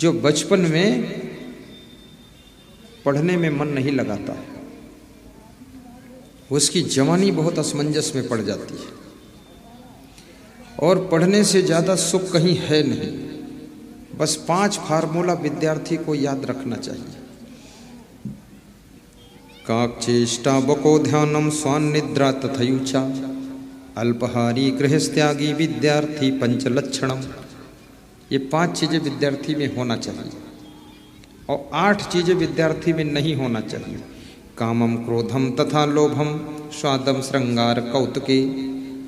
जो बचपन में पढ़ने में मन नहीं लगाता है, उसकी जवानी बहुत असमंजस में पड़ जाती है और पढ़ने से ज़्यादा सुख कहीं है नहीं। बस 5 फार्मूला विद्यार्थी को याद रखना चाहिए। काकचेष्टा बको ध्यानम स्वान्निद्रा तथयुचा अल्पहारी गृहस्त्यागी विद्यार्थी पंचलक्षणम। ये 5 चीज़ें विद्यार्थी में होना चाहिए और 8 चीज़ें विद्यार्थी में नहीं होना चाहिए। कामम क्रोधम तथा लोभम स्वादम श्रृंगार कौतुके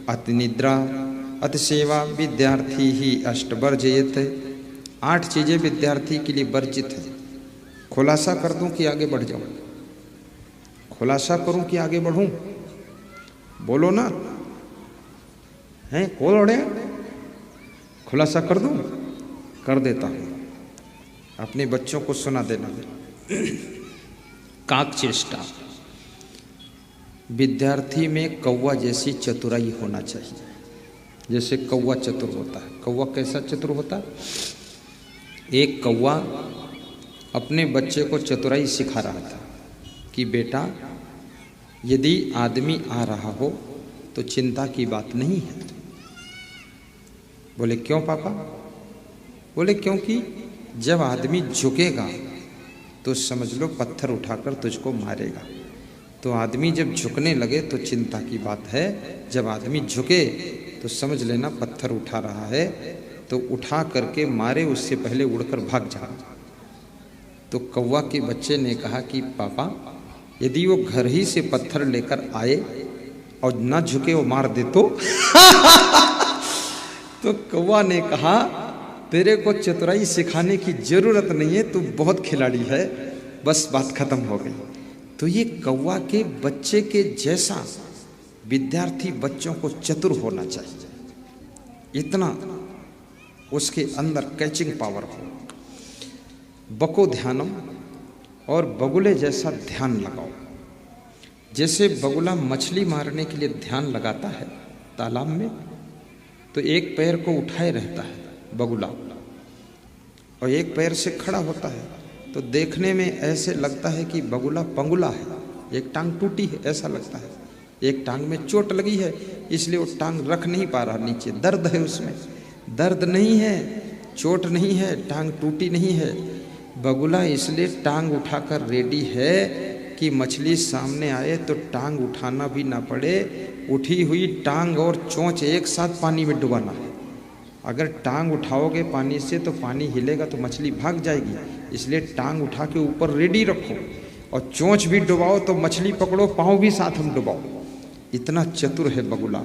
अतिनिद्रा अतिसेवा विद्यार्थी ही अष्टवर्जयत। 8 चीज़ें विद्यार्थी के लिए वर्जित है। खुलासा कर दूं कि आगे बढ़ जाऊं? खुलासा करूं कि आगे बढ़ूं? बोलो ना, हैं कौन ओढ़े? खुलासा कर दूं? कर देता हूं, अपने बच्चों को सुना देना। काकचेष्टा, विद्यार्थी में कौवा जैसी चतुराई होना चाहिए। जैसे कौवा चतुर होता है। कौवा कैसा चतुर होता है? एक कौवा अपने बच्चे को चतुराई सिखा रहा था कि बेटा, यदि आदमी आ रहा हो तो चिंता की बात नहीं है। बोले क्यों पापा? बोले क्योंकि जब आदमी झुकेगा तो समझ लो पत्थर उठाकर तुझको मारेगा। तो आदमी जब झुकने लगे तो चिंता की बात है। जब आदमी झुके तो समझ लेना पत्थर उठा रहा है, तो उठा करके मारे उससे पहले उड़कर भाग जा। तो कौवा के बच्चे ने कहा कि पापा, यदि वो घर ही से पत्थर लेकर आए और न झुके वो मार दे तो? तो कौवा ने कहा तेरे को चतुराई सिखाने की जरूरत नहीं है, तू बहुत खिलाड़ी है, बस बात खत्म हो गई। तो ये कौवा के बच्चे के जैसा विद्यार्थी बच्चों को चतुर होना चाहिए, इतना उसके अंदर कैचिंग पावर हो। बको ध्यानम, और बगुले जैसा ध्यान लगाओ। जैसे बगुला मछली मारने के लिए ध्यान लगाता है तालाब में, तो एक पैर को उठाए रहता है बगुला और एक पैर से खड़ा होता है, तो देखने में ऐसे लगता है कि बगुला पंगुला है, एक टांग टूटी है ऐसा लगता है, एक टांग में चोट लगी है इसलिए वो टांग रख नहीं पा रहा नीचे, दर्द है उसमें। दर्द नहीं है, चोट नहीं है, टांग टूटी नहीं है। बगुला इसलिए टांग उठाकर रेडी है कि मछली सामने आए तो टांग उठाना भी ना पड़े, उठी हुई टांग और चोंच एक साथ पानी में डुबाना है। अगर टांग उठाओगे पानी से तो पानी हिलेगा तो मछली भाग जाएगी, इसलिए टांग उठा के ऊपर रेडी रखो और चोंच भी डुबाओ तो मछली पकड़ो, पाँव भी साथ में डुबाओ। इतना चतुर है बगुला।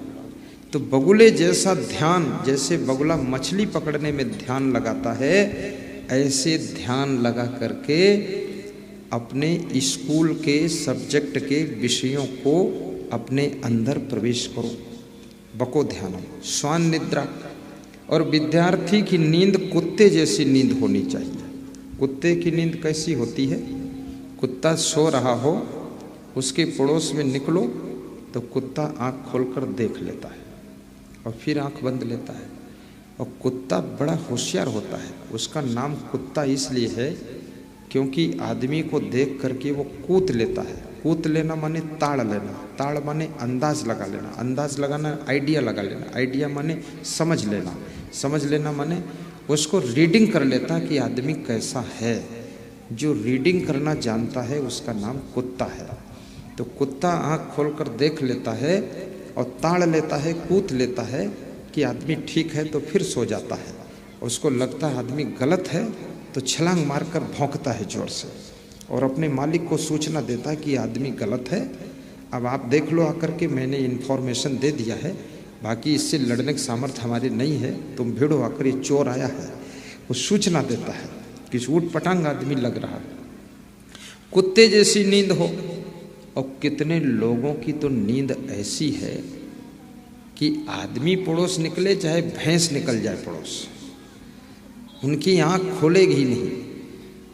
तो बगुले जैसा ध्यान, जैसे बगुला मछली पकड़ने में ध्यान लगाता है, ऐसे ध्यान लगा करके अपने स्कूल के सब्जेक्ट के विषयों को अपने अंदर प्रवेश करो। बको ध्यानम स्वान निद्रा, और विद्यार्थी की नींद कुत्ते जैसी नींद होनी चाहिए। कुत्ते की नींद कैसी होती है? कुत्ता सो रहा हो, उसके पड़ोस में निकलो तो कुत्ता आँख खोलकर देख लेता है और फिर आँख बंद लेता है। और कुत्ता बड़ा होशियार होता है। उसका नाम कुत्ता इसलिए है क्योंकि आदमी को देख करके वो कूद लेता है। कूद लेना माने ताड़ लेना, ताड़ माने अंदाज लगा लेना, अंदाज लगाना आइडिया लगा लेना, आइडिया माने समझ लेना, समझ लेना माने उसको रीडिंग कर लेता कि आदमी कैसा है। जो रीडिंग करना जानता है उसका नाम कुत्ता है। तो कुत्ता आँख खोलकर देख लेता है और ताड़ लेता है, कूद लेता है कि आदमी ठीक है, तो फिर सो जाता है। उसको लगता है आदमी गलत है तो छलांग मारकर भौंकता है जोर से और अपने मालिक को सूचना देता है कि आदमी गलत है, अब आप देख लो आकर के, मैंने इन्फॉर्मेशन दे दिया है, बाकी इससे लड़ने की सामर्थ्य हमारी नहीं है, तुम भिड़ो आकर, ये चोर आया है। वो सूचना देता है कि ऊट पटांग आदमी लग रहा है। कुत्ते जैसी नींद हो। और कितने लोगों की तो नींद ऐसी है कि आदमी पड़ोस निकले चाहे भैंस निकल जाए पड़ोस, उनकी आँख खोलेगी ही नहीं,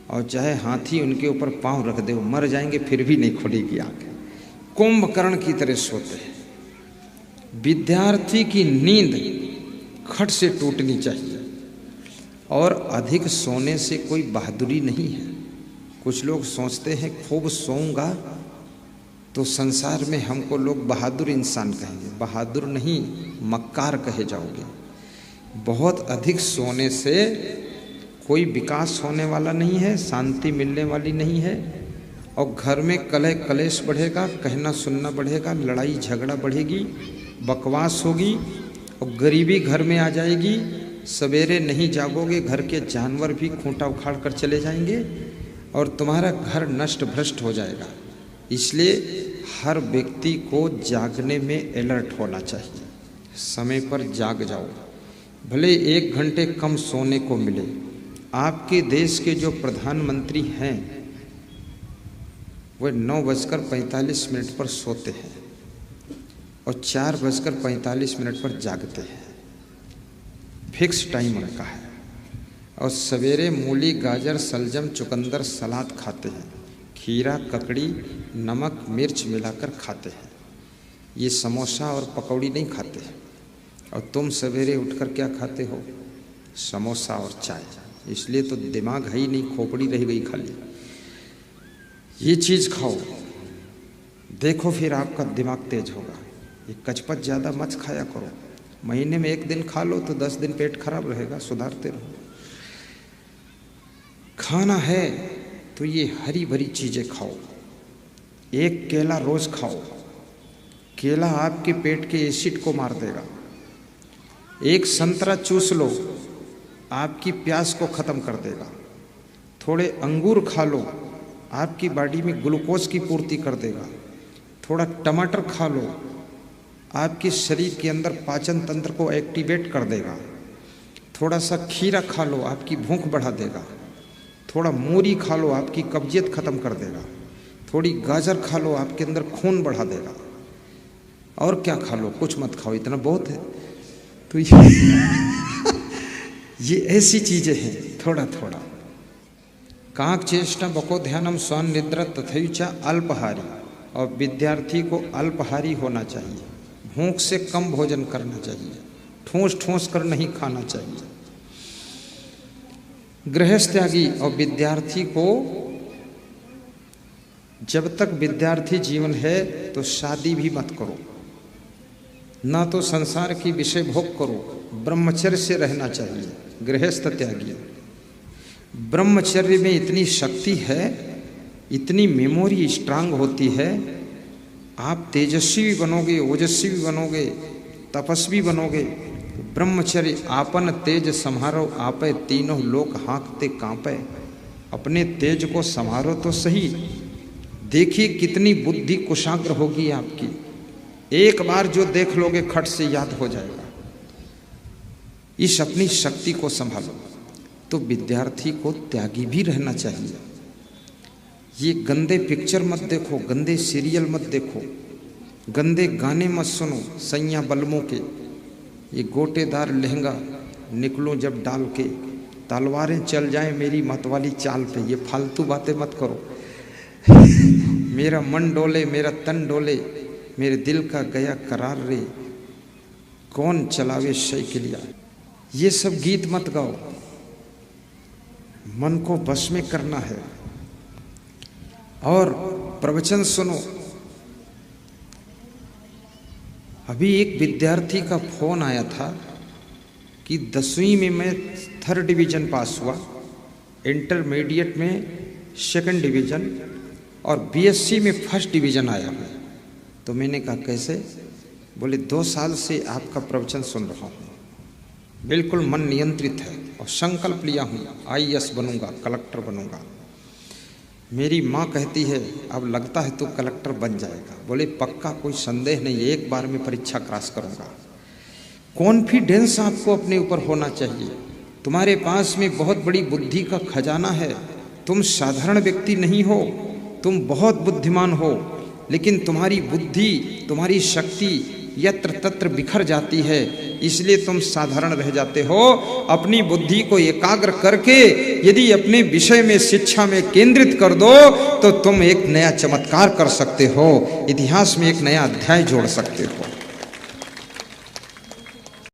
और चाहे हाथी उनके ऊपर पांव रख दे वो मर जाएंगे फिर भी नहीं खुलेगी आँख। कुंभकर्ण की तरह सोते हैं। विद्यार्थी की नींद खट से टूटनी चाहिए। और अधिक सोने से कोई बहादुरी नहीं है। कुछ लोग सोचते हैं खूब सोऊंगा तो संसार में हमको लोग बहादुर इंसान कहेंगे। बहादुर नहीं, मक्कार कहे जाओगे। बहुत अधिक सोने से कोई विकास होने वाला नहीं है, शांति मिलने वाली नहीं है, और घर में कलह कलेश बढ़ेगा, कहना सुनना बढ़ेगा, लड़ाई झगड़ा बढ़ेगी, बकवास होगी, और गरीबी घर में आ जाएगी। सवेरे नहीं जागोगे, घर के जानवर भी खूंटा उखाड़ कर चले जाएंगे और तुम्हारा घर नष्ट भ्रष्ट हो जाएगा। इसलिए हर व्यक्ति को जागने में अलर्ट होना चाहिए। समय पर जाग जाओ, भले 1 घंटे कम सोने को मिले। आपके देश के जो प्रधानमंत्री हैं वह 9:45 पर सोते हैं और 4:45 पर जागते हैं। फिक्स टाइम उनका है। और सवेरे मूली, गाजर, सलजम, चुकंदर, सलाद खाते हैं। खीरा, ककड़ी, नमक, मिर्च मिलाकर खाते हैं। ये समोसा और पकौड़ी नहीं खाते हैं। और तुम सवेरे उठकर क्या खाते हो? समोसा और चाय। इसलिए तो दिमाग है ही नहीं, खोपड़ी रह गई खाली। ये चीज़ खाओ, देखो फिर आपका दिमाग तेज होगा। ये कचपच ज़्यादा मत खाया करो। महीने में 1 दिन खा लो तो 10 दिन पेट खराब रहेगा, सुधारते रहो। खाना है तो ये हरी भरी चीज़ें खाओ। 1 केला रोज खाओ। केला आपके पेट के एसिड को मार देगा। 1 संतरा चूस लो, आपकी प्यास को ख़त्म कर देगा। थोड़े अंगूर खा लो, आपकी बॉडी में ग्लूकोज की पूर्ति कर देगा। थोड़ा टमाटर खा लो, आपके शरीर के अंदर पाचन तंत्र को एक्टिवेट कर देगा। थोड़ा सा खीरा खा लो, आपकी भूख बढ़ा देगा। थोड़ा मूरी खा लो, आपकी कब्जियत ख़त्म कर देगा। थोड़ी गाजर खा लो, आपके अंदर खून बढ़ा देगा। और क्या खा लो? कुछ मत खाओ, इतना बहुत है। तो ये ऐसी चीज़ें हैं, थोड़ा थोड़ा। काक चेष्टा बको ध्यानम स्वान निद्रा तथैचा अल्पहारी। और विद्यार्थी को अल्पहारी होना चाहिए। भूख से कम भोजन करना चाहिए। ठूस ठूस कर नहीं खाना चाहिए। गृहस्थ त्यागी और विद्यार्थी को, जब तक विद्यार्थी जीवन है तो शादी भी मत करो, ना तो संसार की विषय भोग करो। ब्रह्मचर्य से रहना चाहिए। गृहस्थ त्यागी। ब्रह्मचर्य में इतनी शक्ति है, इतनी मेमोरी स्ट्रांग होती है। आप तेजस्वी भी बनोगे, ओजस्वी भी बनोगे, तपस्वी बनोगे। ब्रह्मचर्य आपन तेज संहारो आपे, तीनों लोक हाँकते कांपे। अपने तेज को संहारो तो सही। देखिए कितनी बुद्धि कुशाग्र होगी आपकी। एक बार जो देख लोगे खट से याद हो जाएगा। इस अपनी शक्ति को संभालो। तो विद्यार्थी को त्यागी भी रहना चाहिए। ये गंदे पिक्चर मत देखो, गंदे सीरियल मत देखो, गंदे गाने मत सुनो सैया बलमों के। ये गोटेदार लहंगा निकलो जब डाल के, तलवारें चल जाएं मेरी मतवाली चाल पे, ये फालतू बातें मत करो। मेरा मन डोले, मेरा तन डोले, मेरे दिल का गया करार रे, कौन चलावे साइकिलिया। ये सब गीत मत गाओ। मन को बस में करना है। और प्रवचन सुनो। अभी एक विद्यार्थी का फोन आया था कि 10वीं में मैं 3rd डिवीज़न पास हुआ, इंटरमीडिएट में 2nd डिवीज़न और बीएससी में 1st डिवीज़न आया है। तो मैंने कहा कैसे? बोले 2 साल से आपका प्रवचन सुन रहा हूँ, बिल्कुल मन नियंत्रित है और संकल्प लिया हूँ आईएएस बनूंगा, कलेक्टर बनूंगा। मेरी माँ कहती है अब लगता है तो कलेक्टर बन जाएगा। बोले पक्का, कोई संदेह नहीं, एक बार में परीक्षा क्रॉस करूंगा। कॉन्फिडेंस आपको अपने ऊपर होना चाहिए। तुम्हारे पास में बहुत बड़ी बुद्धि का खजाना है। तुम साधारण व्यक्ति नहीं हो, तुम बहुत बुद्धिमान हो, लेकिन तुम्हारी बुद्धि, तुम्हारी शक्ति यत्र तत्र बिखर जाती है, इसलिए तुम साधारण रह जाते हो। अपनी बुद्धि को एकाग्र करके यदि अपने विषय में, शिक्षा में केंद्रित कर दो तो तुम एक नया चमत्कार कर सकते हो, इतिहास में एक नया अध्याय जोड़ सकते हो।